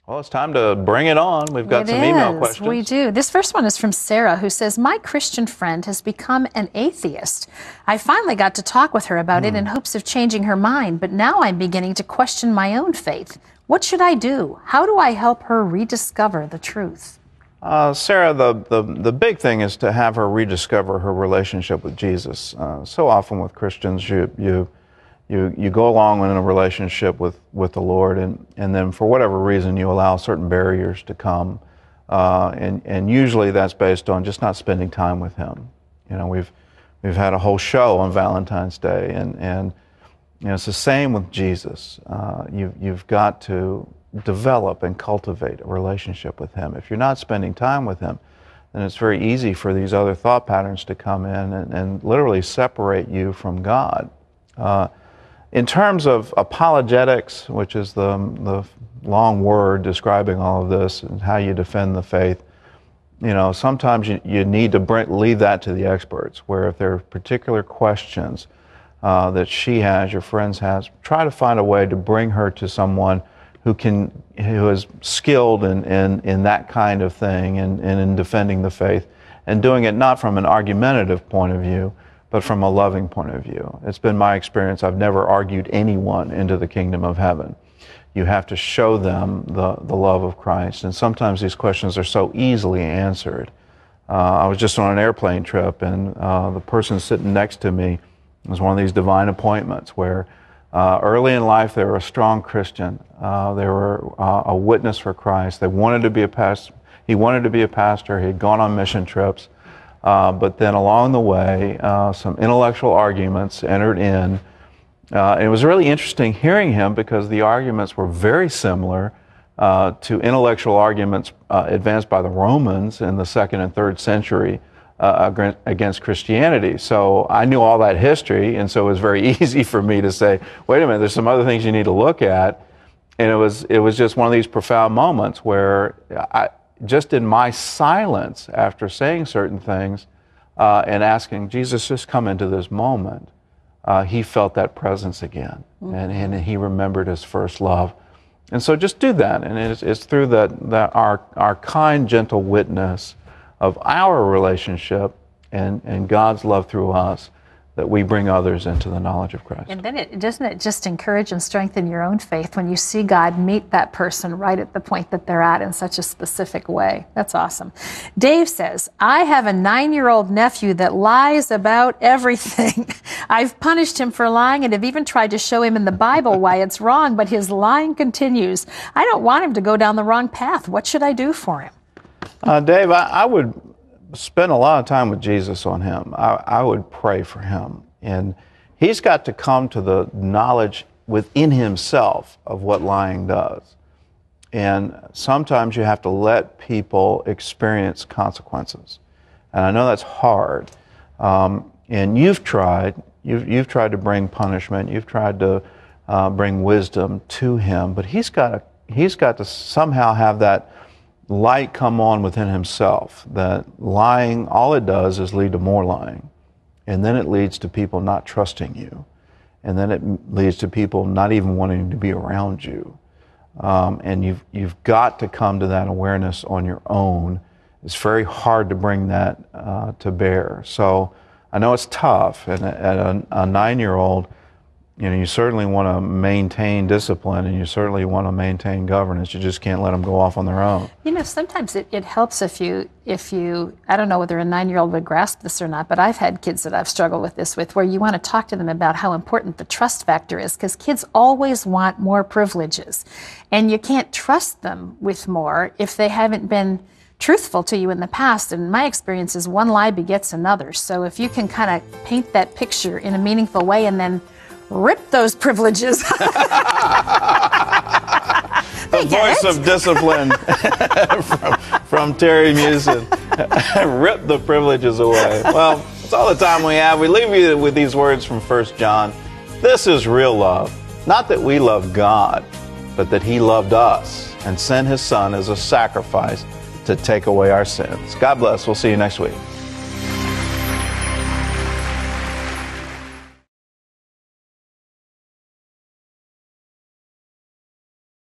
Well, it's time to bring it on. We've got some email questions. We do. This first one is from Sarah, who says, my Christian friend has become an atheist. I finally got to talk with her about it in hopes of changing her mind, but now I'm beginning to question my own faith. What should I do? How do I help her rediscover the truth? Sarah, the big thing is to have her rediscover her relationship with Jesus. So often with Christians, you go along in a relationship with the Lord, and then for whatever reason you allow certain barriers to come, and usually that's based on just not spending time with Him. You know, we've had a whole show on Valentine's Day, and you know, it's the same with Jesus. You've got to develop and cultivate a relationship with Him. If you're not spending time with Him, then it's very easy for these other thought patterns to come in and literally separate you from God. In terms of apologetics, which is the long word describing all of this and how you defend the faith, you know, sometimes you need to leave that to the experts, where if there are particular questions that she has, your friends has, try to find a way to bring her to someone who is skilled in that kind of thing and in defending the faith, and doing it not from an argumentative point of view, but from a loving point of view. It's been my experience, I've never argued anyone into the kingdom of heaven. You have to show them the love of Christ, and sometimes these questions are so easily answered. I was just on an airplane trip, and the person sitting next to me was one of these divine appointments where early in life they were a strong Christian. They were a witness for Christ. They wanted to be a pastor. He wanted to be a pastor. He had gone on mission trips. But then along the way, some intellectual arguments entered in. And it was really interesting hearing him, because the arguments were very similar to intellectual arguments advanced by the Romans in the 2nd and 3rd century against Christianity. So I knew all that history, and so it was very easy for me to say, wait a minute, there's some other things you need to look at. And it was just one of these profound moments where just in my silence after saying certain things and asking Jesus, just come into this moment, he felt that presence again, and he remembered his first love. And so just do that, and it's through our kind, gentle witness of our relationship and God's love through us that we bring others into the knowledge of Christ. And then doesn't it just encourage and strengthen your own faith when you see God meet that person right at the point that they're at in such a specific way? That's awesome. Dave says, I have a 9-year-old nephew that lies about everything. I've punished him for lying and have even tried to show him in the Bible why it's wrong, but his lying continues. I don't want him to go down the wrong path. What should I do for him? Dave, I would spend a lot of time with Jesus on him. I would pray for him. And he's got to come to the knowledge within himself of what lying does. And sometimes you have to let people experience consequences. And I know that's hard. And you've tried to bring punishment, you've tried to bring wisdom to him, but he's got to somehow have that light come on within himself, that lying, all it does is lead to more lying. And then it leads to people not trusting you. And then it leads to people not even wanting to be around you. And you've got to come to that awareness on your own. It's very hard to bring that to bear. So I know it's tough, and at a 9-year-old, you know, you certainly want to maintain discipline, and you certainly want to maintain governance. You just can't let them go off on their own. You know, sometimes it helps if you, I don't know whether a 9-year-old would grasp this or not, but I've had kids that I've struggled with this with, where you want to talk to them about how important the trust factor is, because kids always want more privileges. And you can't trust them with more if they haven't been truthful to you in the past. And my experience is one lie begets another. So if you can kind of paint that picture in a meaningful way and then rip those privileges. The voice of discipline from Terry Musin. Rip the privileges away. Well, that's all the time we have. We leave you with these words from 1 John. This is real love. Not that we love God, but that He loved us and sent His Son as a sacrifice to take away our sins. God bless. We'll see you next week.